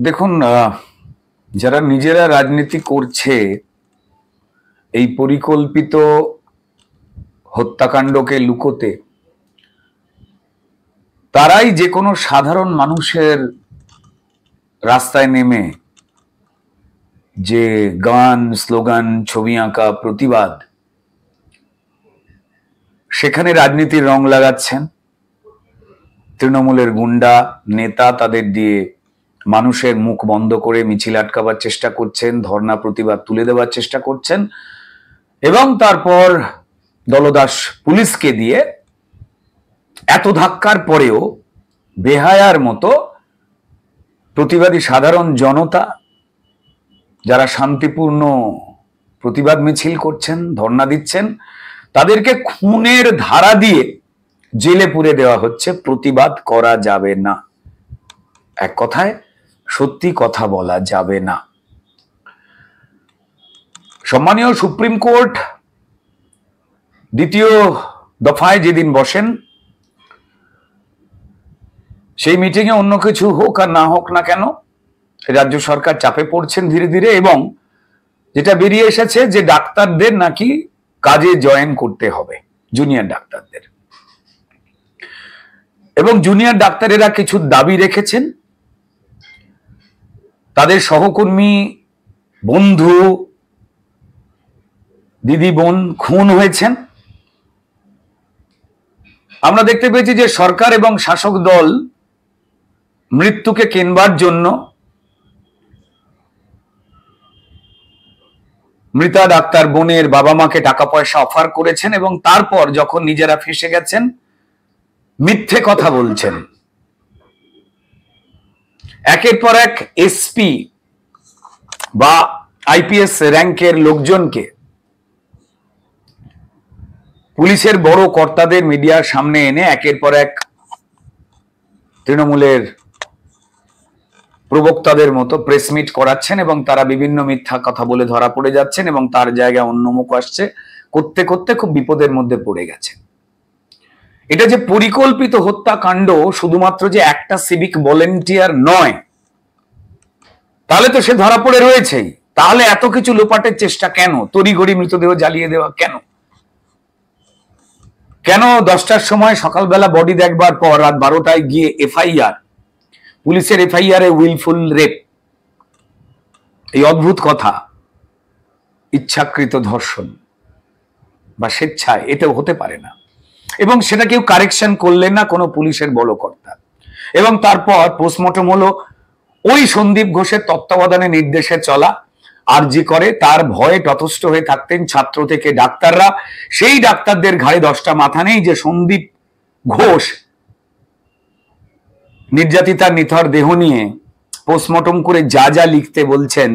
দেখুন, যারা নিজেরা রাজনীতি করছে এই পরিকল্পিত হত্যাকাণ্ডকে লুকোতে, তারাই যে কোনো সাধারণ মানুষের রাস্তায় নেমে যে গান, স্লোগান, ছবি আঁকা, প্রতিবাদ, সেখানে রাজনীতির রং লাগাচ্ছেন। তৃণমূলের গুন্ডা নেতা তাদের দিয়ে মানুষের মুখ বন্ধ করে মিছিল আটকাবার চেষ্টা করছেন, ধর্ণা প্রতিবাদ তুলে দেওয়ার চেষ্টা করছেন, এবং তারপর দলদাস পুলিশকে দিয়ে এত ধাক্কার পরেও বেহায়ার মতো প্রতিবাদী সাধারণ জনতা যারা শান্তিপূর্ণ প্রতিবাদ মিছিল করছেন, ধর্ণা দিচ্ছেন, তাদেরকে খুনের ধারা দিয়ে জেলে পুরে দেওয়া হচ্ছে। প্রতিবাদ করা যাবে না, এক কথায় সত্যি কথা বলা যাবে না। সম্মানীয় সুপ্রিম কোর্ট দ্বিতীয় দফায় যেদিন বসেন, সেই মিটিংয়ে অন্য কিছু হোক আর না হোক না কেন, রাজ্য সরকার চাপে পড়ছেন ধীরে ধীরে, এবং যেটা বেরিয়ে এসেছে যে ডাক্তারদের নাকি কাজে জয়েন করতে হবে, জুনিয়র ডাক্তারদের। এবং জুনিয়র ডাক্তারেরা কিছু দাবি রেখেছেন। তাদের সহকর্মী, বন্ধু, দিদি, বোন খুন হয়েছেন। আমরা দেখতে পেয়েছি যে সরকার এবং শাসক দল মৃত্যুকে কেনবার জন্য মৃতা ডাক্তার বোনের বাবা মাকে টাকা পয়সা অফার করেছেন, এবং তারপর যখন নিজেরা ফেঁসে গেছেন মিথ্যে কথা বলছেন। একের পর এক এসপি বা আইপিএস র্যাঙ্কের লোকজনকে, পুলিশের বড় কর্তাদের মিডিয়ার সামনে এনে একের পর এক তৃণমূলের প্রবক্তাদের মতো প্রেস মিট করাচ্ছেন, এবং তারা বিভিন্ন মিথ্যা কথা বলে ধরা পড়ে যাচ্ছেন, এবং তার জায়গায় অন্য মুখ আসছে। করতে করতে খুব বিপদের মধ্যে পড়ে গেছে। এটা যে পরিকল্পিত হত্যাকাণ্ড, শুধুমাত্র যে একটা সিভিক ভলেন্টিয়ার নয়, তাহলে তো সে ধরা পড়ে রয়েছেই। তাহলে এত কিছু লোপাটের চেষ্টা কেন? তড়িঘড়ি মৃতদেহ জ্বালিয়ে দেওয়া কেন? কেন 10টার সময় সকালবেলা বডি দেখবার পর রাত 12টায় গিয়ে এফআইআর, পুলিশের এফআইআর এ উইলফুল রেপ? এই অদ্ভুত কথা, ইচ্ছাকৃত ধর্ষণ বা স্বেচ্ছায়, এটাও হতে পারে না। এবং সেটা কেউ কারেকশন করলেন না, কোনো পুলিশের বড় কর্তা। এবং তারপর পোস্টমর্টম হলো ওই সন্দীপ ঘোষের তত্ত্বাবধানে, নির্দেশে চলা। আর জি করে তার ভয়ে ততস্থ হয়ে থাকতেন ছাত্র থেকে ডাক্তাররা। সেই ডাক্তারদের ঘাড়ে 10টা মাথা নেই যে সন্দীপ ঘোষ নির্যাতিতার নিথর দেহ নিয়ে পোস্টমর্টম করে যা যা লিখতে বলছেন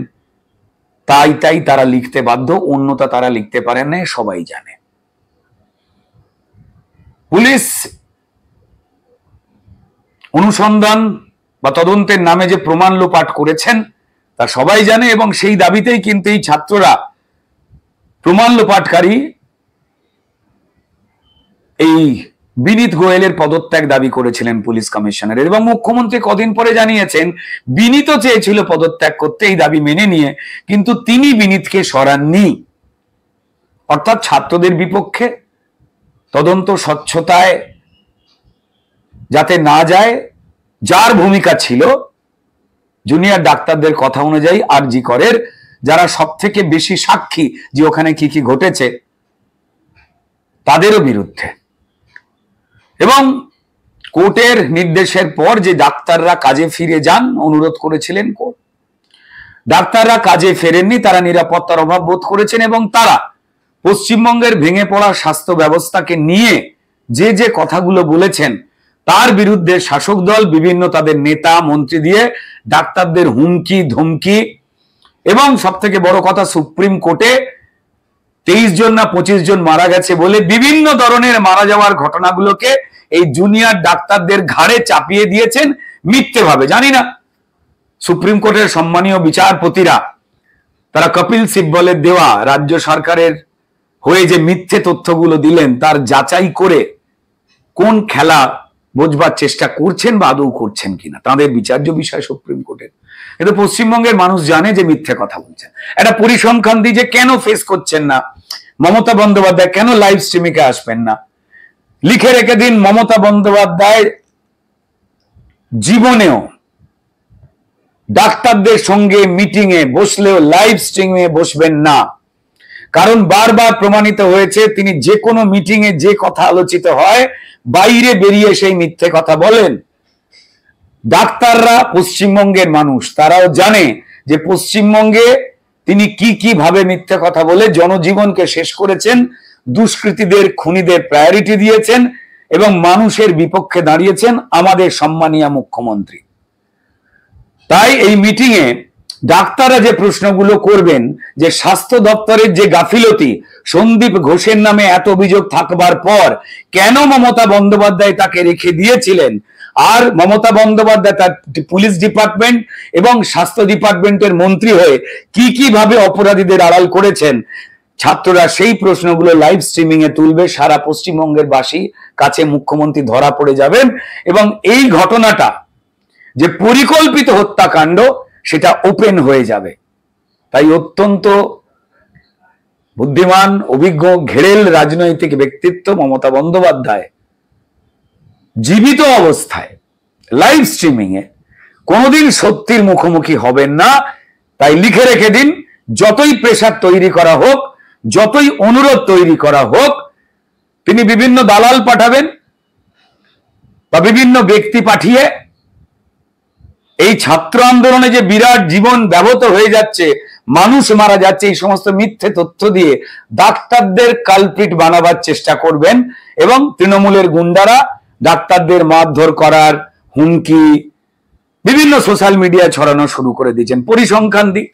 তাই তাই তারা লিখতে বাধ্য, অন্যতা তারা লিখতে পারেন না, সবাই জানে। পুলিশ অনুসন্ধান বা তদন্তের নামে যে প্রমাণ লোপাট করেছেন তা সবাই জানে, এবং সেই দাবিতেই কিন্তু এই ছাত্ররা প্রমাণ লোপাটকারী এই বিনীত গোয়েলের পদত্যাগ দাবি করেছিলেন পুলিশ কমিশনারের। এবং মুখ্যমন্ত্রী কদিন পরে জানিয়েছেন বিনীত চেয়েছিল পদত্যাগ করতে, এই দাবি মেনে নিয়ে, কিন্তু তিনি বিনীতকে সরাননি। অর্থাৎ ছাত্রদের বিপক্ষে তদন্ত স্বচ্ছতায় যাতে না যায়, যার ভূমিকা ছিল জুনিয়র ডাক্তারদের কথা অনুযায়ী আর জি করের, যারা সব থেকে বেশি সাক্ষী যে ওখানে কি কি ঘটেছে, তাদেরও বিরুদ্ধে। এবং কোর্টের নির্দেশের পর যে ডাক্তাররা কাজে ফিরে যান, অনুরোধ করেছিলেন কোর্ট, ডাক্তাররা কাজে ফেরেননি, তারা নিরাপত্তার অভাব বোধ করেছেন, এবং তারা পশ্চিমবঙ্গের ভেঙে পড়া স্বাস্থ্য ব্যবস্থাকে নিয়ে যে যে কথাগুলো বলেছেন তার বিরুদ্ধে শাসক দল বিভিন্ন তাদের নেতা মন্ত্রী দিয়ে ডাক্তারদের হুমকি ধমকি, এবং সব থেকে বড় কথা সুপ্রিম কোর্টে 23 জন না 25 জন মারা গেছে বলে বিভিন্ন ধরনের মারা যাওয়ার ঘটনাগুলোকে এই জুনিয়র ডাক্তারদের ঘাড়ে চাপিয়ে দিয়েছেন মিথ্যেভাবে। জানি না সুপ্রিম কোর্টের সম্মানীয় বিচারপতিরা তারা কপিল সিব্বলের দেওয়া রাজ্য সরকারের হয়ে যে মিথ্যে তথ্যগুলো দিলেন তার যাচাই করে কোন খেলা বোঝবার চেষ্টা করছেন বা আদৌ করছেন কিনা, তাদের বিচার্য বিষয় সুপ্রিম কোর্টের। কিন্তু পশ্চিমবঙ্গের মানুষ জানে যে মিথ্যে কথা বলছেন। একটা পরিসংখ্যান দিয়ে যে কেন ফেস করছেন না, মমতা বন্দ্যোপাধ্যায় কেন লাইভ স্ট্রিমিংয়ে আসবেন না, লিখে রেখে দিন মমতা বন্দ্যোপাধ্যায় জীবনেও ডাক্তারদের সঙ্গে মিটিং এ বসলেও লাইভ স্ট্রিমে বসবেন না, কারণ বারবার প্রমাণিত হয়েছে তিনি যে কোনো মিটিং এ যে কথা আলোচিত হয় বাইরে বেরিয়ে সেই মিথ্যে কথা বলেন। ডাক্তাররা পশ্চিমবঙ্গের মানুষ, তারাও জানে যে পশ্চিমবঙ্গে তিনি কি ভাবে মিথ্যে কথা বলে জনজীবনকে শেষ করেছেন, দুষ্কৃতীদের খুনিদের প্রায়োরিটি দিয়েছেন এবং মানুষের বিপক্ষে দাঁড়িয়েছেন আমাদের সম্মানীয় মুখ্যমন্ত্রী। তাই এই মিটিং এ ডাক্তাররা যে প্রশ্নগুলো করবেন, যে স্বাস্থ্য দপ্তরের যে গাফিলতি, সন্দীপ ঘোষের নামে এত অভিযোগ থাকবার পর কেন মমতা বন্দ্যোপাধ্যায় তাকে রেখে দিয়েছিলেন, আর মমতা বন্দ্যোপাধ্যায় তার পুলিশ ডিপার্টমেন্ট এবং স্বাস্থ্য ডিপার্টমেন্টের মন্ত্রী হয়ে কি ভাবে অপরাধীদের আড়াল করেছেন, ছাত্ররা সেই প্রশ্নগুলো লাইভ স্ট্রিমিং এ তুলবে। সারা পশ্চিমবঙ্গের বাসী কাছে মুখ্যমন্ত্রী ধরা পড়ে যাবেন এবং এই ঘটনাটা যে পরিকল্পিত হত্যাকাণ্ড সেটা ওপেন হয়ে যাবে। তাই অত্যন্ত বুদ্ধিমান, অভিজ্ঞ, ঘেরেল রাজনৈতিক ব্যক্তিত্ব মমতা বন্দ্যোপাধ্যায় জীবিত অবস্থায় লাইভ স্ট্রিমিং এ কোনোদিন সত্যির মুখোমুখি হবেন না। তাই লিখে রেখে দিন, যতই প্রেসার তৈরি করা হোক, যতই অনুরোধ তৈরি করা হোক, তিনি বিভিন্ন দালাল পাঠাবেন বা বিভিন্ন ব্যক্তি পাঠিয়ে এই ছাত্র আন্দোলনে যে বিরাট জীবন ব্যাহত হয়ে যাচ্ছে, মানুষ মারা যাচ্ছে, এই সমস্ত মিথ্যে তথ্য দিয়ে ডাক্তারদের কালপ্রিট বানাবার চেষ্টা করবেন এবং তৃণমূলের গুন্ডারা ডাক্তারদের মারধর করার হুমকি বিভিন্ন সোশ্যাল মিডিয়ায় ছড়ানো শুরু করে দিয়েছেন। পরিসংখ্যান দিই,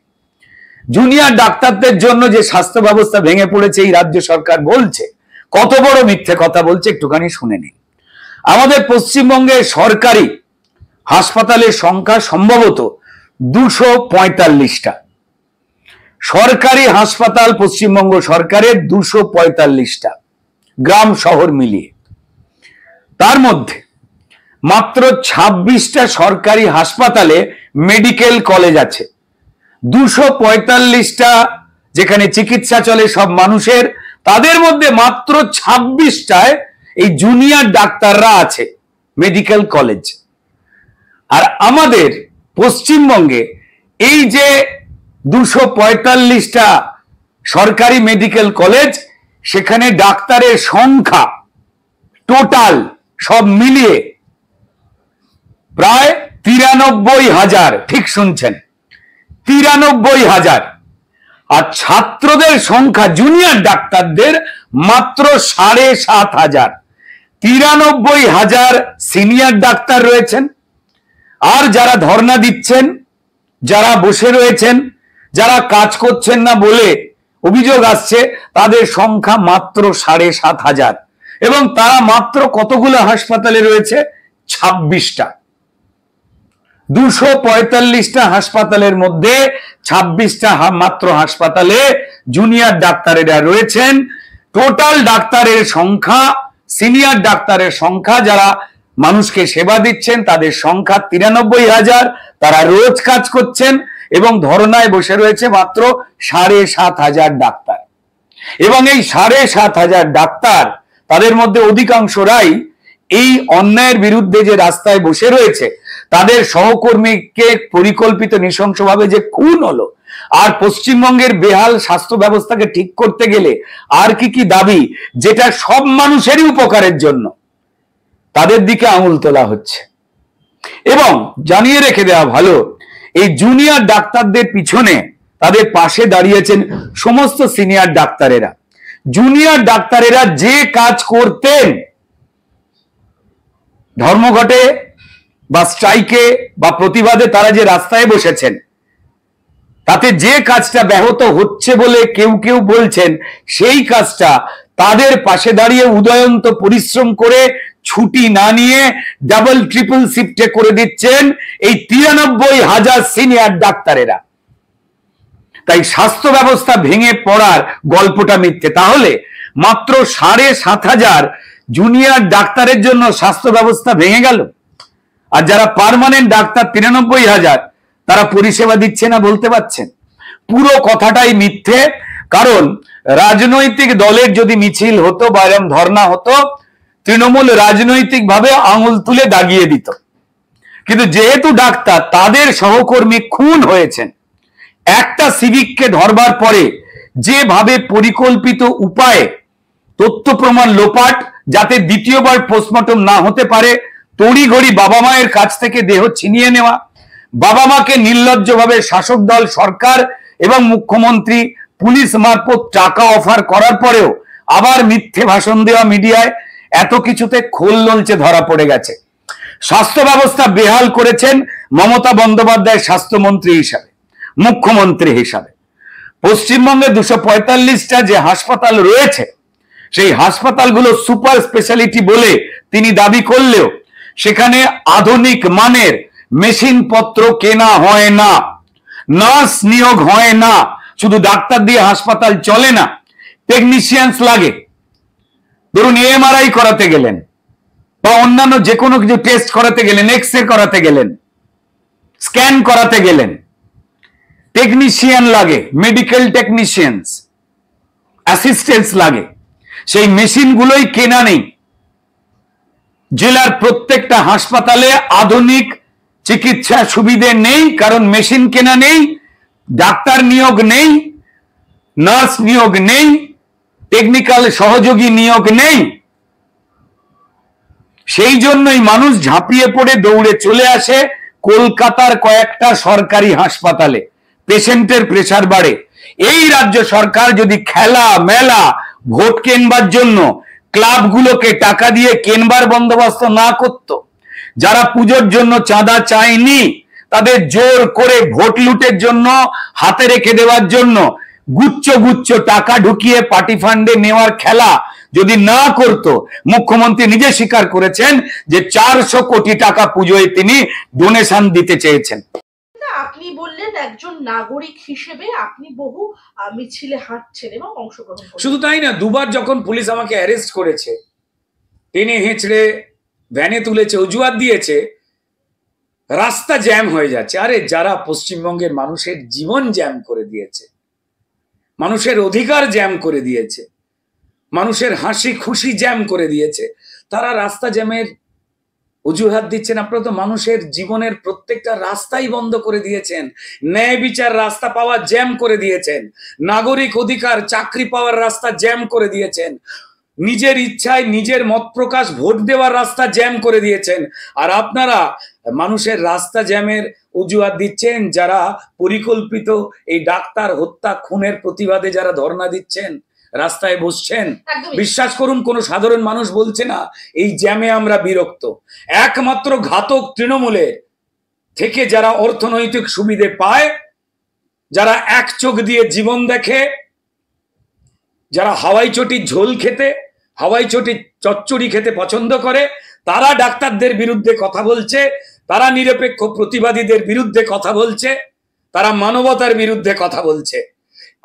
জুনিয়র ডাক্তারদের জন্য যে স্বাস্থ্য ব্যবস্থা ভেঙে পড়েছে এই রাজ্য সরকার বলছে, কত বড় মিথ্যে কথা বলছে একটুখানি শুনে নিন। আমাদের পশ্চিমবঙ্গে সরকারি হাসপাতালের সংখ্যা সম্ভবত 245টা। সরকারি হাসপাতাল পশ্চিমবঙ্গ সরকারের 245টা, গ্রাম শহর মিলিয়ে। তার মধ্যে মাত্র 26টা সরকারি হাসপাতালে মেডিকেল কলেজ আছে। 245টা যেখানে চিকিৎসা চলে সব মানুষের, তাদের মধ্যে মাত্র 26টায় এই জুনিয়র ডাক্তাররা আছে মেডিকেল কলেজ। আর আমাদের পশ্চিমবঙ্গে এই যে 245টা সরকারি মেডিকেল কলেজ, সেখানে ডাক্তারের সংখ্যা টোটাল সব মিলিয়ে প্রায় 93,000। ঠিক শুনছেন, 93,000। আর ছাত্রদের সংখ্যা জুনিয়র ডাক্তারদের মাত্র 7,500। 93,000 সিনিয়র ডাক্তার রয়েছেন, আর যারা ধর্ণা দিচ্ছেন, যারা বসে রয়েছেন, যারা কাজ করছেন না বলে অভিযোগ আসছে, তাদের সংখ্যা মাত্র 7,500। এবং তারা মাত্র কতগুলো হাসপাতালে রয়েছে? 26টা। 245টা হাসপাতালের মধ্যে 26টা মাত্র হাসপাতালে জুনিয়র ডাক্তারেরা রয়েছেন। টোটাল ডাক্তারের সংখ্যা, সিনিয়র ডাক্তারের সংখ্যা, যারা মানুষকে সেবা দিচ্ছেন, তাদের সংখ্যা 93,000। তারা রোজ কাজ করছেন এবং ধর্নায় বসে রয়েছে মাত্র 7,500 ডাক্তার। এবং এই 7,500 ডাক্তার, তাদের মধ্যে অধিকাংশরাই এই অন্যায়ের বিরুদ্ধে যে রাস্তায় বসে রয়েছে, তাদের সহকর্মীকে পরিকল্পিত নৃশংসভাবে যে খুন হলো, আর পশ্চিমবঙ্গের বেহাল স্বাস্থ্য ব্যবস্থাকে ঠিক করতে গেলে আর কি দাবি, যেটা সব মানুষেরই উপকারের জন্য, তাদের দিকে আঙুল তোলা হচ্ছে। এবং জানিয়ে রেখে দেওয়া ভালো, এই জুনিয়র ডাক্তারদের পিছনে তাদের পাশে দাঁড়িয়েছেন সমস্ত সিনিয়র ডাক্তারেরা। জুনিয়র ডাক্তারেরা যে কাজ করতেন ধর্মঘটে বা স্ট্রাইকে বা প্রতিবাদে, তারা যে রাস্তায় বসেছেন, তাতে যে কাজটা ব্যাহত হচ্ছে বলে কেউ বলছেন, সেই কাজটা তাদের পাশে দাঁড়িয়ে উদয়ন্ত পরিশ্রম করে ছুটি না নিয়ে ডাবল ট্রিপল শিফটে করে দিচ্ছেন এই 93,000 সিনিয়র ডাক্তারেরা। তাই স্বাস্থ্য ব্যবস্থা ভেঙে পড়ার গল্পটা মিথ্যে। তাহলে মাত্র 7,500 জুনিয়র ডাক্তারের জন্য স্বাস্থ্য ব্যবস্থা ভেঙে গেল, আর যারা পার্মানেন্ট ডাক্তার 93,000 তারা পরিষেবা দিচ্ছে না বলতে পারছেন? পুরো কথাটাই মিথ্যে। কারণ রাজনৈতিক দলের যদি মিছিল হতো বা এরকম ধর্ণা হতো, তৃণমূল রাজনৈতিকভাবে আঙুল তুলে দাগিয়ে দিত। কিন্তু যেহেতু ডাক্তার, তাদের সহকর্মী খুন হয়েছেন, একটা সিভিককে ধরবার পরে যেভাবে পরিকল্পিত উপায়ে তথ্য প্রমাণ লোপাট, যাতে দ্বিতীয়বার পোস্টমর্টম না হতে পারে, তড়িঘড়ি বাবা মায়ের কাছ থেকে দেহ ছিনিয়ে নেওয়া, বাবা মাকে নির্লজ্জভাবে শাসক দল সরকার এবং মুখ্যমন্ত্রী পুলিশ মারফত টাকা অফার করার পরেও আবার মিথ্যে ভাষণ দেওয়া মিডিয়ায়, এত কিছুতে খোল নলচে ধরা পড়ে গেছে। স্বাস্থ্য ব্যবস্থা বেহাল করেছেন মমতা বন্দ্যোপাধ্যায় স্বাস্থ্যমন্ত্রী হিসাবে, মুখ্যমন্ত্রী হিসাবে। পশ্চিমবঙ্গে 245টা যে হাসপাতাল রয়েছে, সেই হাসপাতালগুলো সুপার স্পেশালিটি বলে তিনি দাবি করলেও সেখানে আধুনিক মানের মেশিনপত্র কেনা হয় না, নার্স নিয়োগ হয় না। শুধু ডাক্তার দিয়ে হাসপাতাল চলে না, টেকনিশিয়ানস লাগে। ধরুন এমআরআই করাতে গেলেন বা অন্যান্য যে কোনো কিছু টেস্ট করাতে গেলেন, এক্স-রে করাতে গেলেন, স্ক্যান করাতে গেলেন, টেকনিশিয়ান লাগে, মেডিকেল টেকনিশিয়ানস, অ্যাসিস্ট্যান্টস লাগে। সেই মেশিনগুলোই কেনা নেই। জেলার প্রত্যেকটা হাসপাতালে আধুনিক চিকিৎসা সুবিধে নেই, কারণ মেশিন কেনা নেই, ডাক্তার নিয়োগ নেই, নার্স নিয়োগ নেই, টেকনিক্যাল সহযোগী নিয়োগ নেই। সেই জন্যই মানুষ ঝাঁপিয়ে পড়ে দৌড়ে চলে আসে কলকাতার কয়েকটা সরকারি হাসপাতালে। পেশেন্টের প্রেসার বাড়ে। এই রাজ্য সরকার যদি খেলা মেলা ভোট কেনবার জন্য ক্লাবগুলোকে টাকা দিয়ে কেনবার বন্দোবস্ত না করত, যারা পুজোর জন্য চাঁদা চায়নি তাদের জোর করে ভোট লুটের জন্য হাতে রেখে দেওয়ার জন্য গুচ্ছ গুচ্ছ টাকা ঢুকিয়ে পার্টি ফান্ডে নেওয়ার খেলা যদি না করত, মুখ্যমন্ত্রী নিজে স্বীকার করেছেন যে 400 কোটি টাকা পুজোয় তিনি ডোনেশন দিতে চেয়েছেন। আপনি বললেন একজন নাগরিক হিসেবে আপনি বহু মিছিলে হাঁটছেন এবং অংশগ্রহণ করেছেন। শুধু তাই না, দুবার যখন পুলিশ আমাকে অ্যারেস্ট করেছে, টেনে হেঁচড়ে ভ্যানে তুলেছে, অজুহাত দিয়েছে রাস্তা জ্যাম হয়ে যাচ্ছে। আরে যারা পশ্চিমবঙ্গের মানুষের জীবন জ্যাম করে দিয়েছে, মানুষের অধিকার জ্যাম করে দিয়েছে, মানুষের হাসি খুশি জ্যাম করে দিয়েছে, তারা রাস্তা জ্যামের অজুহাত দিচ্ছেন। আপনারা তো মানুষের জীবনের প্রত্যেকটা রাস্তাই বন্ধ করে দিয়েছেন, ন্যায় বিচার রাস্তা পাওয়ার জ্যাম করে দিয়েছেন, নাগরিক অধিকার চাকরি পাওয়ার রাস্তা জ্যাম করে দিয়েছেন, নিজের ইচ্ছায় নিজের মত প্রকাশ ভোট দেওয়ার রাস্তা জ্যাম করে দিয়েছেন। আর আপনারা মানুষের রাস্তা জ্যামের অজুহাত দিচ্ছেন, যারা পরিকল্পিত এই ডাক্তার হত্যা খুনের প্রতিবাদে যারা ধর্ণা দিচ্ছেন, রাস্তায় বসছেন, বিশ্বাস করুন কোনো সাধারণ মানুষ বলছে না এই জ্যামে আমরা বিরক্ত। একমাত্র ঘাতক তৃণমূলের থেকে যারা অর্থনৈতিক সুবিধে পায়, যারা এক চোখ দিয়ে জীবন দেখে, যারা হাওয়াই চটির ঝোল খেতে, হাওয়াই চটির চচ্চড়ি খেতে পছন্দ করে, তারা ডাক্তারদের বিরুদ্ধে কথা বলছে, তারা নিরপেক্ষ প্রতিবাদীদের বিরুদ্ধে কথা বলছে, তারা মানবতার বিরুদ্ধে কথা বলছে।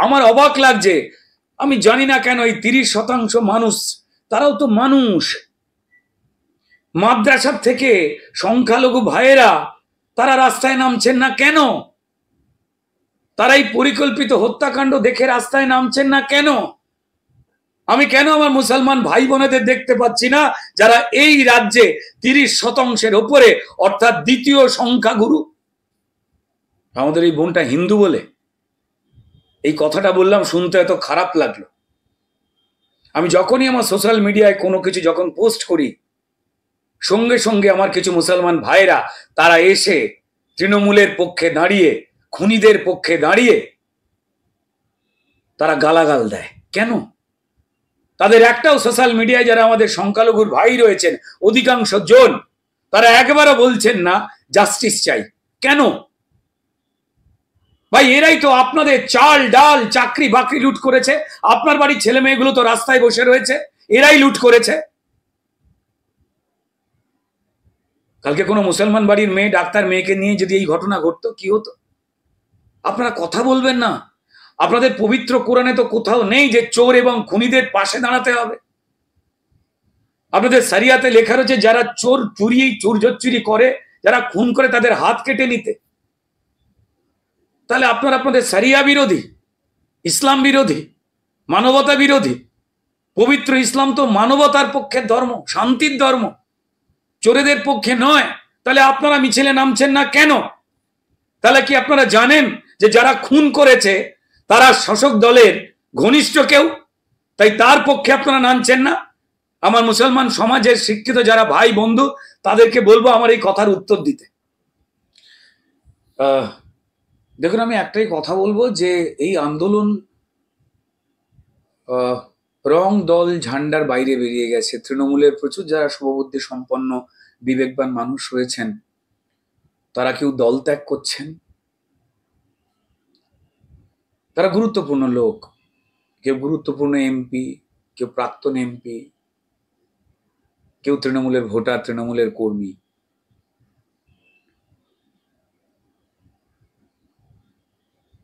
আমার অবাক লাগছে, আমি জানি না কেন এই 30% মানুষ, তারাও তো মানুষ, মাদ্রাসার থেকে সংখ্যালঘু ভাইয়েরা তারা রাস্তায় নামছেন না কেন? তারা এই পরিকল্পিত হত্যাকাণ্ড দেখে রাস্তায় নামছেন না কেন? আমি কেন আমার মুসলমান ভাই বোনেদের দেখতে পাচ্ছি না, যারা এই রাজ্যে 30%-এর ওপরে, অর্থাৎ দ্বিতীয় সংখ্যাগুরু? আমাদের এই বোনটা হিন্দু বলে এই কথাটা বললাম, শুনতে এত খারাপ লাগলো। আমি যখনই আমার সোশ্যাল মিডিয়ায় কোনো কিছু যখন পোস্ট করি, সঙ্গে সঙ্গে আমার কিছু মুসলমান ভাইরা তারা এসে তৃণমূলের পক্ষে দাঁড়িয়ে, খুনিদের পক্ষে দাঁড়িয়ে তারা গালাগাল দেয়। কেন? তাদের একটাও সোশ্যাল মিডিয়ায় যারা আমাদের সংখ্যালঘুর ভাই রয়েছেন, অধিকাংশ জন তারা একবারও বলছেন না জাস্টিস চাই। কেন ভাই? এরাই তো আপনাদের চাল ডাল চাকরি বাকরি লুট করেছে, আপনার বাড়ির ছেলে মেয়েগুলো তো রাস্তায় বসে রয়েছে, এরাই লুট করেছে। কালকে কোনো মুসলমান বাড়ির মেয়ে, ডাক্তার মেয়েকে নিয়ে যদি এই ঘটনা ঘটতো, কি হতো? আপনারা কথা বলবেন না? আপনাদের পবিত্র কোরআনে তো কোথাও নেই যে চোর এবং খুনিদের পাশে দাঁড়াতে হবে। আপনাদের সারিয়াতে লেখা রয়েছে যারা চোর চুরি করে, যারা খুন করে তাদের হাত কেটে নিতে। তাহলে আপনাদের সারিয়া বিরোধী, ইসলাম বিরোধী, মানবতা বিরোধী। পবিত্র ইসলাম তো মানবতার পক্ষের ধর্ম, শান্তির ধর্ম, চোরেদের পক্ষে নয়। তাহলে আপনারা মিছিলে নামছেন না কেন? তাহলে কি আপনারা জানেন যে যারা খুন করেছে তারা শাসক দলের ঘনিষ্ঠ কেউ, তাই তার পক্ষে আপনারা নামছেন না? আমার মুসলমান সমাজের শিক্ষিত যারা ভাই বন্ধু তাদেরকে বলবো আমার এই কথার উত্তর দিতে। দেখুন, আমি একটাই কথা বলবো যে এই আন্দোলন রং দল ঝান্ডার বাইরে বেরিয়ে গেছে। তৃণমূলের প্রচুর যারা শুভবুদ্ধি সম্পন্ন বিবেকবান মানুষ রয়েছেন তারা কেউ দল ত্যাগ করছেন, তারা গুরুত্বপূর্ণ লোক, কেউ গুরুত্বপূর্ণ এমপি, কেউ প্রাক্তন এমপি, কেউ তৃণমূলের ভোটার, তৃণমূলের কর্মী।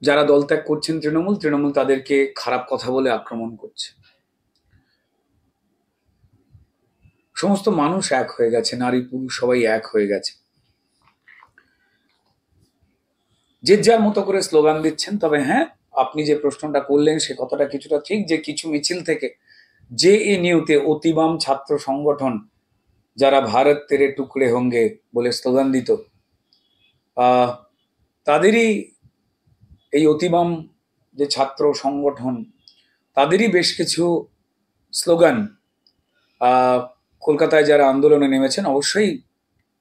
যারা দল ত্যাগ করছেন তৃণমূল তাদেরকে খারাপ কথা বলে আক্রমণ করছে। সমস্ত মানুষ এক হয়ে গেছে, নারী পুরুষ সবাই এক হয়ে গেছে, যে যার মতো করে স্লোগান দিচ্ছেন। তবে হ্যাঁ, আপনি যে প্রশ্নটা করলেন সে কথাটা কিছুটা ঠিক, যে কিছু মিছিল থেকে জেএনইউতে অতিবাম ছাত্র সংগঠন যারা ভারত তেরে টুকরে হোঙ্গে বলে স্লোগান দিত, তাদেরই এই অতিবাম যে ছাত্র সংগঠন তাদেরই বেশ কিছু স্লোগান কলকাতায় যারা আন্দোলনে নেমেছেন, অবশ্যই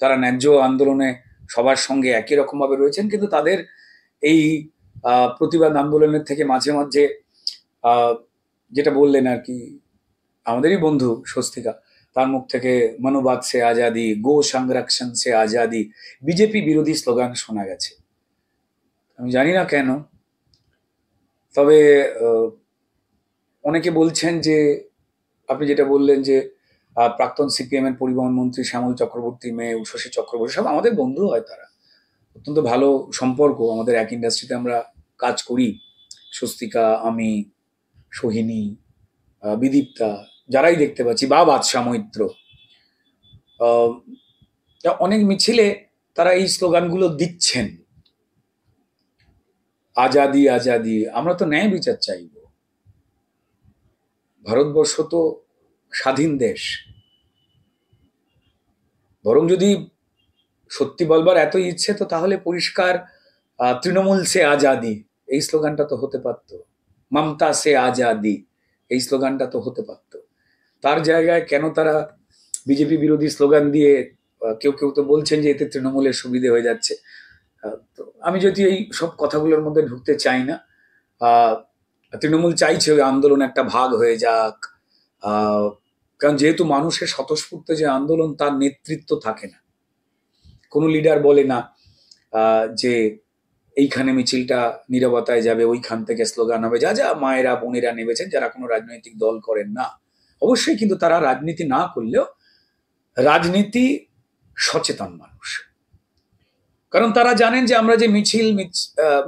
তারা ন্যায্য আন্দোলনে সবার সঙ্গে একই রকম ভাবে রয়েছেন, কিন্তু তাদের এই প্রতিবাদ আন্দোলনের থেকে মাঝে মাঝে যেটা বললেন আর কি আমাদেরই বন্ধু স্বস্তিকা, তার মুখ থেকে মনোবাদ সে আজাদি, গো সংরক্ষণ সে আজাদি, বিজেপি বিরোধী স্লোগান শোনা গেছে। আমি জানি না কেন, তবে অনেকে বলছেন যে আপনি যেটা বললেন যে প্রাক্তন সিপিএম এর পরিবহন মন্ত্রী শ্যামল চক্রবর্তী, মেয়ে উষসী চক্রবর্তী, সব আমাদের বন্ধু হয়, তারা অত্যন্ত ভালো সম্পর্ক, আমাদের এক ইন্ডাস্ট্রিতে আমরা কাজ করি। স্বস্তিকা, আমি, সোহিনী, বিদীপ্তা, যারাই দেখতে পাচ্ছি, বা বাদশা মৈত্র, অনেক মিছিলে তারা এই স্লোগানগুলো দিচ্ছেন। আজাদি আজাদি, আমরা তো ন্যায় বিচার চাইব। ভারতবর্ষ তো স্বাধীন দেশ। বরং যদি সত্যি বলবার এত ইচ্ছে তো তাহলে পরিষ্কার তৃণমূল সে আজাদি এই স্লোগানটা তো হতে পারতো, মমতা সে আজাদি এই স্লোগানটা তো হতে পারতো। তার জায়গায় কেন তারা বিজেপি বিরোধী স্লোগান দিয়ে, কেউ কেউ তো বলছেন যে এতে তৃণমূলের সুবিধে হয়ে যাচ্ছে। তো আমি যদি এই সব কথাগুলোর মধ্যে ঢুকতে চাই না। তৃণমূল চাইছে ওই আন্দোলন একটা ভাগ হয়ে যাক, কারণ যেহেতু মানুষের স্বতঃস্ফূর্ত যে আন্দোলন তার নেতৃত্ব থাকে না, কোনো লিডার বলে না যে এইখানে মিছিলটা নীরবতায় যাবে, ওইখান থেকে স্লোগান হবে। যা যা মায়েরা বোনেরা নেমেছেন যারা কোনো রাজনৈতিক দল করেন না, অবশ্যই কিন্তু তারা রাজনীতি না করলেও রাজনীতি সচেতন মানুষ, কারণ তারা জানেন যে আমরা যে মিছিল,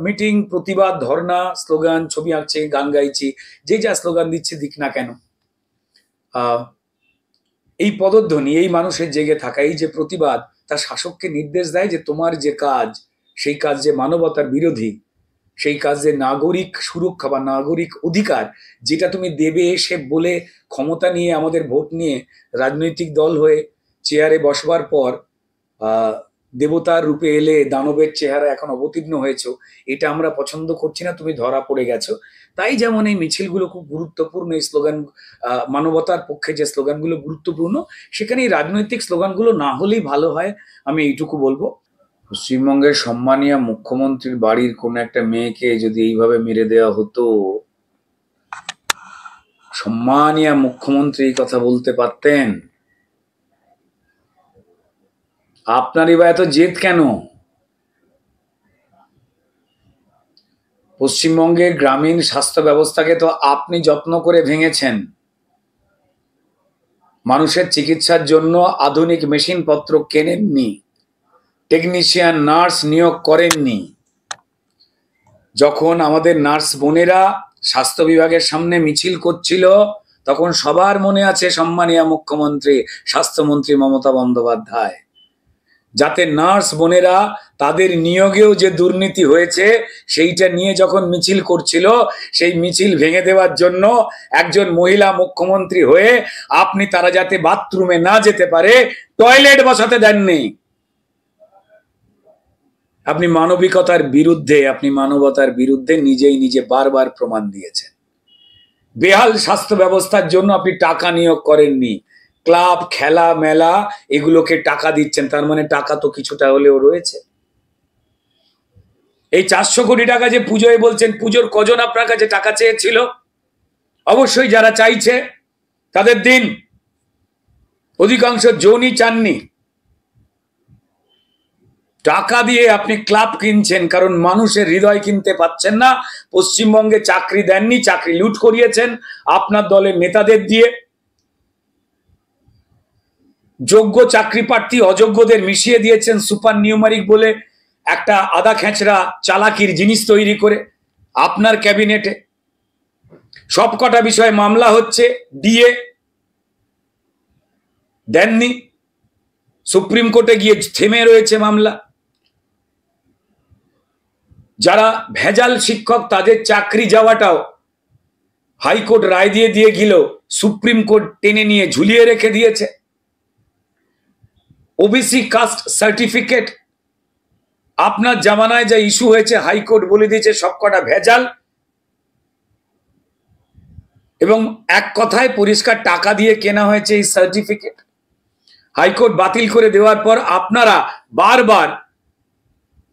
মিটিং, প্রতিবাদ, ধর্ণা, স্লোগান, ছবি আঁকছে, গান গাইছি, যে যা স্লোগান দিচ্ছে দিক না কেন, এই পদধ্বনি, এই মানুষের জেগে থাকা, এই যে প্রতিবাদ, তার শাসককে নির্দেশ দেয় যে তোমার যে কাজ, সেই কাজ যে মানবতার বিরোধী, সেই কাজ যে নাগরিক সুরক্ষা বা নাগরিক অধিকার, যেটা তুমি দেবে এসে বলে ক্ষমতা নিয়ে, আমাদের ভোট নিয়ে রাজনৈতিক দল হয়ে চেয়ারে বসবার পর দেবতার রূপে এলে দানবের চেহারা এখন অবতীর্ণ হয়েছ, এটা আমরা পছন্দ করছি না, তুমি ধরা পড়ে গেছো। তাই যেমন এই মিছিলগুলো খুব গুরুত্বপূর্ণ, এই স্লোগান মানবতার পক্ষে যে স্লোগানগুলো গুরুত্বপূর্ণ, সেখানে এই রাজনৈতিক স্লোগানগুলো না হলেই ভালো হয়, আমি এইটুকু বলবো। পশ্চিমবঙ্গের সম্মানীয় মুখ্যমন্ত্রীর বাড়ির কোন একটা মেয়েকে যদি এইভাবে মেরে দেওয়া হতো, সম্মানীয় মুখ্যমন্ত্রী এই কথা বলতে পারতেন? আপনারই বা এত জেদ কেন? পশ্চিমবঙ্গের গ্রামীণ স্বাস্থ্য ব্যবস্থাকে তো আপনি যত্ন করে ভেঙেছেন। মানুষের চিকিৎসার জন্য আধুনিক মেশিনপত্র কেনেননি, টেকনিশিয়ান নার্স নিয়োগ করেননি। যখন আমাদের নার্স বোনেরা স্বাস্থ্য বিভাগের সামনে মিছিল করছিল, তখন সবার মনে আছে সম্মানীয় মুখ্যমন্ত্রী স্বাস্থ্যমন্ত্রী মমতা বন্দ্যোপাধ্যায়, যাতে নার্স বোনেরা তাদের নিয়োগেও যে দুর্নীতি হয়েছে সেইটা নিয়ে যখন মিছিল করছিল, সেই মিছিল ভেঙে দেওয়ার জন্য একজন মহিলা মুখ্যমন্ত্রী হয়ে আপনি তারা যাতে বাথরুমে না যেতে পারে টয়লেট বসাতে দেননি। আপনি মানবিকতার বিরুদ্ধে, আপনি মানবতার বিরুদ্ধে নিজে বারবার প্রমাণ দিয়েছেন। বেহাল স্বাস্থ্য ব্যবস্থার জন্য আপনি টাকা নিয়োগ করেননি, ক্লাব খেলা মেলা এগুলোকে টাকা দিচ্ছেন, তার মানে টাকা তো কিছুটা হলেও রয়েছে। এই 400 কোটি টাকা যে পুজোয় বলছেন, পুজোর কজন আপনার কাছে টাকা চেয়েছিল? অবশ্যই যারা চাইছে তাদের দিন, অধিকাংশ জনই চাননি। টাকা দিয়ে আপনি ক্লাব কিনছেন, কারণ মানুষের হৃদয় কিনতে পাচ্ছেন না। পশ্চিমবঙ্গে চাকরি দেননি, চাকরি লুট করিয়েছেন আপনার দলের নেতাদের দিয়ে। যোগ্য চাকরি প্রার্থী অযোগ্যদের মিশিয়ে দিয়েছেন সুপার নিউমারিক বলে একটা আদা খেঁচড়া চালাকির জিনিস তৈরি করে আপনার ক্যাবিনেটে। সবকটা বিষয়ে মামলা হচ্ছে, দিয়ে দেননি, সুপ্রিম কোর্টে গিয়ে থেমে রয়েছে মামলা। যারা ভেজাল শিক্ষক তাদের চাকরি যাওয়াটাও হাইকোর্ট রায় দিয়ে গেল, সুপ্রিম কোর্ট টেনে নিয়ে ঝুলিয়ে রেখে দিয়েছে। ওবিসি কাস্ট সার্টিফিকেট আপনার জামানায় যা ইস্যু হয়েছে, হাইকোর্ট বলে দিয়েছে সবকটা ভেজাল, এবং এক কথায় পরিষ্কার টাকা দিয়ে কেনা হয়েছে এই সার্টিফিকেট। হাইকোর্ট বাতিল করে দেওয়ার পর আপনারা বারবার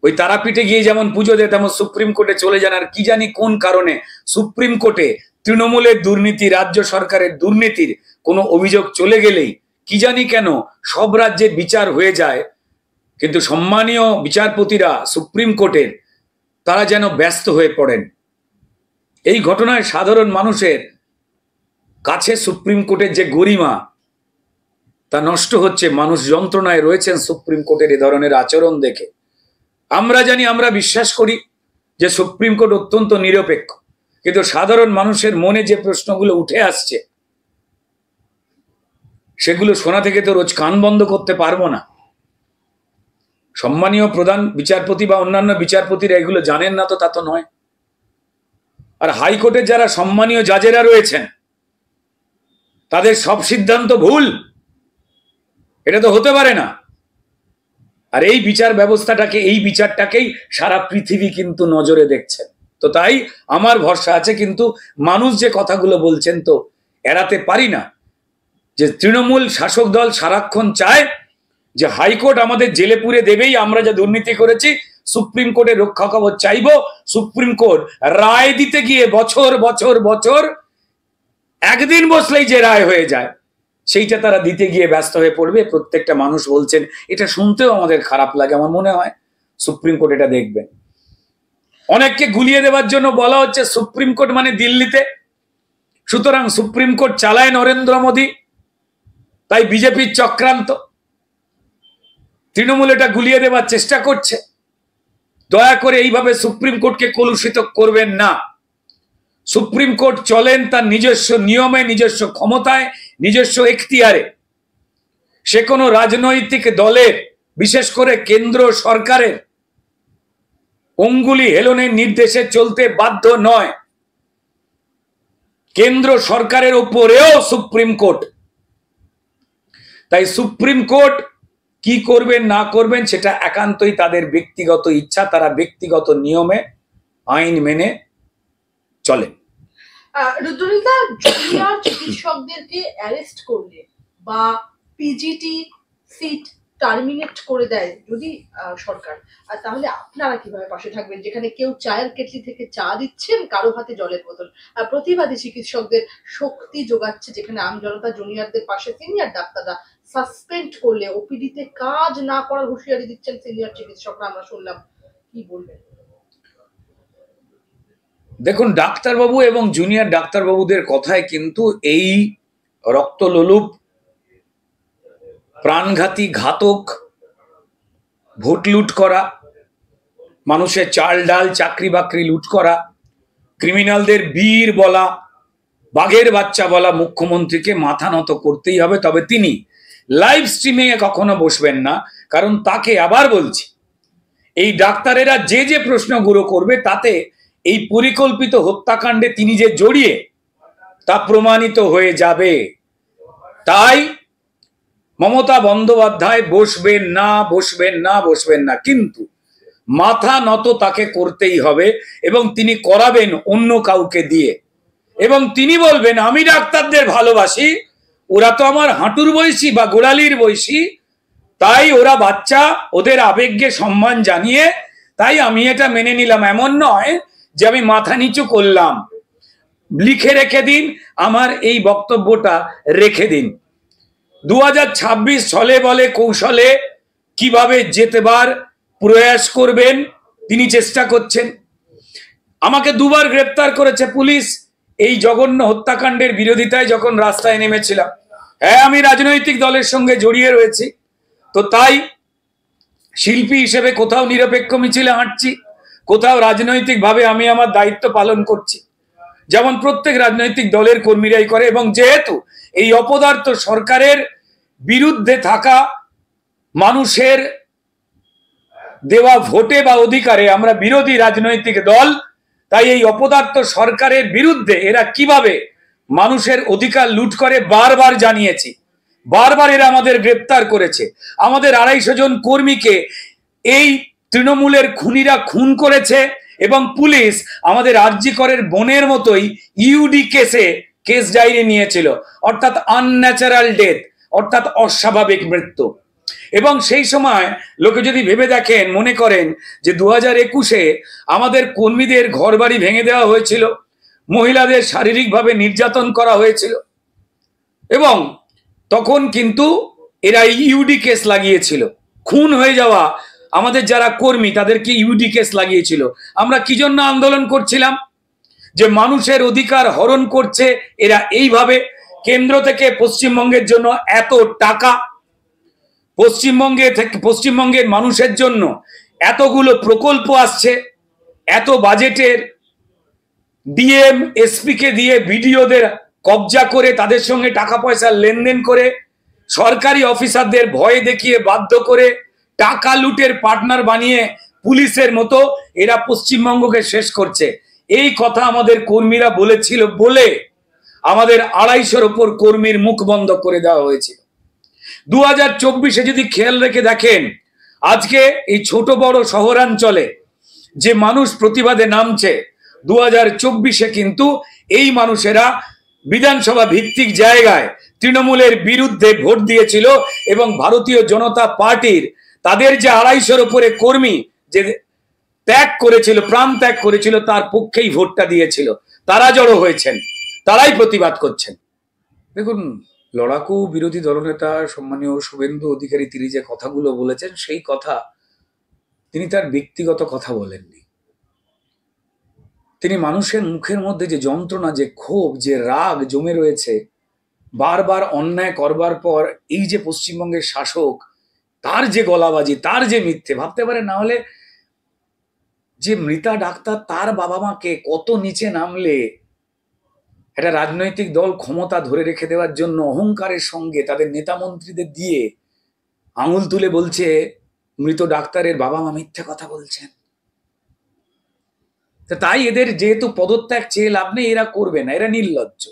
ওই তারাপীঠে গিয়ে যেমন পুজো দেয় তেমন সুপ্রিম কোর্টে চলে যান। আর কি জানি কোন কারণে সুপ্রিম কোর্টে তৃণমূলের দুর্নীতি, রাজ্য সরকারের দুর্নীতির কোনো অভিযোগ চলে গেলেই কি জানি কেন সব রাজ্যে বিচার হয়ে যায়, কিন্তু সম্মানীয় বিচারপতিরা সুপ্রিম কোর্টের তারা যেন ব্যস্ত হয়ে পড়েন। এই ঘটনায় সাধারণ মানুষের কাছে সুপ্রিম কোর্টের যে গরিমা তা নষ্ট হচ্ছে। মানুষ যন্ত্রণায় রয়েছেন সুপ্রিম কোর্টের এ ধরনের আচরণ দেখে। আমরা জানি, আমরা বিশ্বাস করি যে সুপ্রিম কোর্ট অত্যন্ত নিরপেক্ষ, কিন্তু সাধারণ মানুষের মনে যে প্রশ্নগুলো উঠে আসছে সেগুলো শোনা থেকে তো রোজ কান বন্ধ করতে পারবো না। সম্মানীয় প্রধান বিচারপতি বা অন্যান্য বিচারপতিরা এগুলো জানেন না তো তা তো নয়। আর হাইকোর্টের যারা সম্মানীয় জাজেরা রয়েছেন তাদের সব সিদ্ধান্ত ভুল, এটা তো হতে পারে না। আর এই বিচার ব্যবস্থাটাকে, এই বিচারটাকেই সারা পৃথিবী কিন্তু নজরে দেখছেন। তো তাই আমার ভরসা আছে, কিন্তু মানুষ যে কথাগুলো বলছেন তো এড়াতে পারি না, যে তৃণমূল শাসক দল সারাক্ষণ চায় যে হাইকোর্ট আমাদের জেলে পুরে দেবেই, আমরা যা দুর্নীতি করেছি সুপ্রিম কোর্টে রক্ষা কবচ চাইব। সুপ্রিম কোর্ট রায় দিতে গিয়ে বছর বছর বছর একদিন বসলেই যে রায় হয়ে যায় সেইটা তারা দিতে গিয়ে ব্যস্ত হয়ে পড়বে। প্রত্যেকটা মানুষ বলছেন, এটা শুনতেও আমাদের খারাপ লাগে। আমার মনে হয় সুপ্রিম কোর্ট এটা দেখবেন। অনেককে গুলিয়ে দেওয়ার জন্য বলা হচ্ছে সুপ্রিম কোর্ট মানে দিল্লিতে, সুতরাং সুপ্রিম কোর্ট চালায় নরেন্দ্র মোদী, তাই বিজেপির চক্রান্ত। তৃণমূল এটা গুলিয়ে দেওয়ার চেষ্টা করছে। দয়া করে এইভাবে সুপ্রিম কোর্টকে কলুষিত করবেন না। সুপ্রিম কোর্ট চলেন তার নিজস্ব নিয়মে, নিজস্ব ক্ষমতায়, নিজস্ব এখতিয়ারে। সে কোনো রাজনৈতিক দলের, বিশেষ করে কেন্দ্র সরকারের অঙ্গুলি হেলনের নির্দেশে চলতে বাধ্য নয়। কেন্দ্র সরকারের উপরেও সুপ্রিম কোর্ট। তাই সুপ্রিম কোর্ট কি করবেন না করবেন সেটা একান্তই তাদের ব্যক্তিগত ইচ্ছা। তারা ব্যক্তিগত নিয়মে আইন মেনে চলেন। রুদ্রনীতা, জুনিয়র চিকিৎসকদেরকে অ্যারেস্ট করলে বা পিজিটি সিট টার্মিনেট করে দেয় যদি সরকার, তাহলে আপনারা কিভাবে পাশে থাকবেন? যেখানে কেউ চায়ের কেটলি থেকে চা দিচ্ছেন, কারো হাতে জলের বোতল, প্রতিবাদী চিকিৎসকদের শক্তি যোগাচ্ছে, যেখানে আম জনতা জুনিয়রদের পাশে, সিনিয়র ডাক্তাররা সাসপেন্ড করলে ওপিডিতে কাজ না করার হুঁশিয়ারি দিচ্ছেন সিনিয়র চিকিৎসকরা, আমরা শুনলাম। কি বলবেন? দেখুন, ডাক্তারবাবু এবং জুনিয়র ডাক্তারবাবুদের কথায় কিন্তু এই রক্তলোলুপ, প্রাণঘাতী, ঘাতক, ভোট লুট করা, মানুষের চাল ডাল চাকরি বাকরি লুট করা, ক্রিমিনালদের বীর বলা, বাঘের বাচ্চা বলা মুখ্যমন্ত্রীকে মাথা নত করতেই হবে, তবে তিনি লাইভ স্ট্রিমিং এ কখনো বসবেন না। কারণ তাকে আবার বলছি, এই ডাক্তারেরা যে যে প্রশ্নগুলো করবে তাতে এই পরিকল্পিত হত্যাকাণ্ডে তিনি যে জড়িয়ে তা প্রমাণিত হয়ে যাবে। তাই মমতা বন্দ্যোপাধ্যায় বসবেন না, বসবেন না, বসবেন না, কিন্তু মাথা নত তাকে করতেই হবে এবং তিনি করাবেন অন্য কাউকে দিয়ে। এবং তিনি বলবেন, আমি ডাক্তারদের ভালোবাসি, ওরা তো আমার হাঁটুর বয়সী বা গোড়ালির বয়সী, তাই ওরা বাচ্চা, ওদের আবেগকে সম্মান জানিয়ে তাই আমি এটা মেনে নিলাম। এমন নয় যে আমি মাথা নিচু করলাম। লিখে রেখে দিন, আমার এই বক্তব্যটা রেখে দিন। 2026 ছলে বলে কৌশলে কিভাবে জেতবার প্রয়াস করবেন তিনি চেষ্টা করছেন। আমাকে দুবার গ্রেপ্তার করেছে পুলিশ এই জঘন্য হত্যাকাণ্ডের বিরোধিতায় যখন রাস্তায় নেমেছিলাম। হ্যাঁ, আমি রাজনৈতিক দলের সঙ্গে জড়িয়ে রয়েছি, তো তাই শিল্পী হিসেবে কোথাও নিরপেক্ষ মিছিলে হাঁটছি, কোথাও রাজনৈতিকভাবে আমি আমার দায়িত্ব পালন করছি, যেমন প্রত্যেক রাজনৈতিক দলের কর্মীরাই করে। এবং যেহেতু এই অপদার্থ সরকারের বিরুদ্ধে থাকা মানুষের দেওয়া ভোটে বা অধিকারে আমরা বিরোধী রাজনৈতিক দল, তাই এই অপদার্থ সরকারের বিরুদ্ধে এরা কিভাবে মানুষের অধিকার লুট করে বারবার জানিয়েছি। বারবার এরা আমাদের গ্রেপ্তার করেছে। আমাদের 250 জন কর্মীকে এই তৃণমূলের খুনিরা খুন করেছে এবং পুলিশ আমাদের আরজি করের বোনের মতোই ইউডি কেস ডায়েরি নিয়েছিল, অর্থাৎ আনন্যাচারাল ডেথ, অর্থাৎ অস্বাভাবিক মৃত্যু। এবং সেই সময় লোকে যদি ভেবে দেখেন, মনে করেন যে 2021-এ আমাদের কর্মীদের ঘরবাড়ি ভেঙে দেওয়া হয়েছিল, মহিলাদের শারীরিকভাবে নির্যাতন করা হয়েছিল, এবং তখন কিন্তু এরা ইউডি কেস লাগিয়েছিল। খুন হয়ে যাওয়া আমাদের যারা কর্মী তাদেরকে ইউডি কেস লাগিয়েছিল। আমরা কি জন্য আন্দোলন করছিলাম? যে মানুষের অধিকার হরণ করছে এরা এইভাবে। কেন্দ্র থেকে পশ্চিমবঙ্গের জন্য এত টাকা, পশ্চিমবঙ্গের মানুষের জন্য এতগুলো প্রকল্প আসছে, এত বাজেটের ডিএম এসপি কে দিয়ে বিডিওদের কবজা করে তাদের সঙ্গে টাকা পয়সা লেনদেন করে সরকারি অফিসারদের ভয় দেখিয়ে বাধ্য করে টাকা লুটের পার্টনার বানিয়ে পুলিশের মতো এরা পশ্চিমবঙ্গকে শেষ করছে। এই কথা আমাদের কর্মীরা বলেছিল বলে আমাদের 250-এর ওপর কর্মীর মুখ বন্ধ করে দেওয়া হয়েছিল। 2024-এ যদি খেয়াল রেখে দেখেন, আজকে এই ছোট বড় শহরাঞ্চলে যে মানুষ প্রতিবাদে নামছে, 2024-এ কিন্তু এই মানুষেরা বিধানসভা ভিত্তিক জায়গায় তৃণমূলের বিরুদ্ধে ভোট দিয়েছিল এবং ভারতীয় জনতা পার্টির তাদের যে 250-এর উপরে কর্মী যে ত্যাগ করেছিল, প্রাণ ত্যাগ করেছিল, তার পক্ষেই ভোটটা দিয়েছিল। তারা জড়ো হয়েছেন, তারাই প্রতিবাদ করছেন। দেখুন, লড়াকু বিরোধী দলনেতা সম্মানীয় শুভেন্দু অধিকারী তিনি যে কথাগুলো বলেছেন, সেই কথা তিনি তার ব্যক্তিগত কথা বলেননি। তিনি মানুষের মুখের মধ্যে যে যন্ত্রণা, যে ক্ষোভ, যে রাগ জমে রয়েছে, বারবার অন্যায় করবার পর এই যে পশ্চিমবঙ্গের শাসক, তার যে গলাবাজি, তার যে মিথ্যে, ভাবতে পারে না হলে যে মৃতা ডাক্তার তার বাবা মাকে কত নিচে নামলে একটা রাজনৈতিক দল ক্ষমতা ধরে রেখে দেওয়ার জন্য অহংকারের সঙ্গে তাদের নেতা মন্ত্রীদের দিয়ে আঙুল তুলে বলছে মৃত ডাক্তারের বাবা মা মিথ্যে কথা বলছেন। তাই এদের যেহেতু পদত্যাগ চেয়ে লাভ নেই, এরা করবে না, এরা নির্লজ্জ।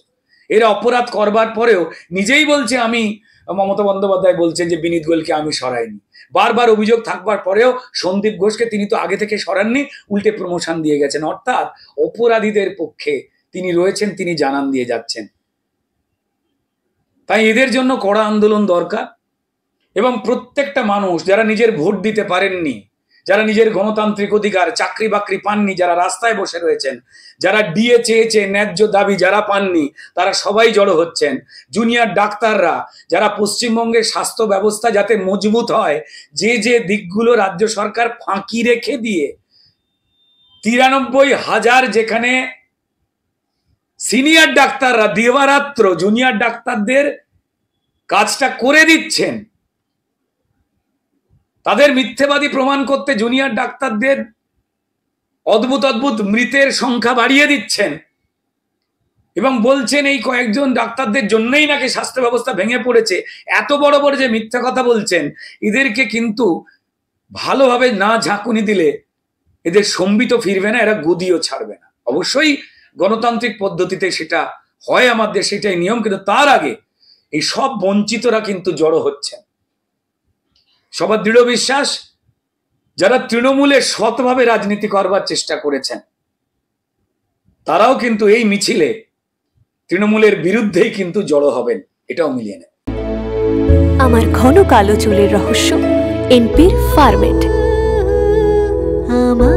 এরা অপরাধ করবার পরেও নিজেই বলছে, আমি মমতা বন্দ্যোপাধ্যায় বলছেন যে বিনীত গোয়েলকে আমি সরাইনি। বারবার অভিযোগ থাকবার পরেও সন্দীপ ঘোষকে তিনি তো আগে থেকে সরাননি, উল্টে প্রমোশন দিয়ে গেছেন। অর্থাৎ অপরাধীদের পক্ষে তিনি রয়েছেন, তিনি জানান দিয়ে যাচ্ছেন। তাই এদের জন্য কড়া আন্দোলন দরকার। এবং প্রত্যেকটা মানুষ যারা নিজের ভোট দিতে পারেননি, যারা নিজের গণতান্ত্রিক অধিকার, চাকরি বাকরি পাননি, যারা রাস্তায় বসে রয়েছেন, যারা ডিএ চেয়েছে ন্যায্য দাবি যারা পাননি, তারা সবাই জড়ো হচ্ছেন। জুনিয়র ডাক্তাররা যারা পশ্চিমবঙ্গের স্বাস্থ্য ব্যবস্থা যাতে মজবুত হয়, যে যে দিকগুলো রাজ্য সরকার ফাঁকি রেখে দিয়ে 93,000 যেখানে সিনিয়র ডাক্তাররা দিবারাত্র জুনিয়র ডাক্তারদের কাজটা করে দিচ্ছেন, তাদের মিথ্যেবাদী প্রমাণ করতে জুনিয়র ডাক্তারদের অদ্ভুত অদ্ভুত মৃতের সংখ্যা বাড়িয়ে দিচ্ছেন, এবং বলছেন এই কয়েকজন ডাক্তারদের জন্যই নাকি স্বাস্থ্য ব্যবস্থা ভেঙে পড়েছে। এত বড় বড় যে মিথ্যা কথা বলছেন, এদেরকে কিন্তু ভালোভাবে না ঝাঁকুনি দিলে এদের সম্বিত ফিরবে না, এরা গদিও ছাড়বে না। অবশ্যই গণতান্ত্রিক পদ্ধতিতে সেটা হয় আমাদের, সেটাই নিয়ম, কিন্তু তার আগে এই সব বঞ্চিতরা কিন্তু জড়ো হচ্ছেন। সবার দৃঢ় বিশ্বাস যারা তৃণমূলে সৎভাবে রাজনীতি করবার চেষ্টা করেছেন তারাও কিন্তু এই মিছিলে তৃণমূলের বিরুদ্ধেই কিন্তু জড়ো হবেন, এটাও মিলিয়ে নেন। আমার ঘন কালো চুলের রহস্য এনপির ফার্মেট। আমার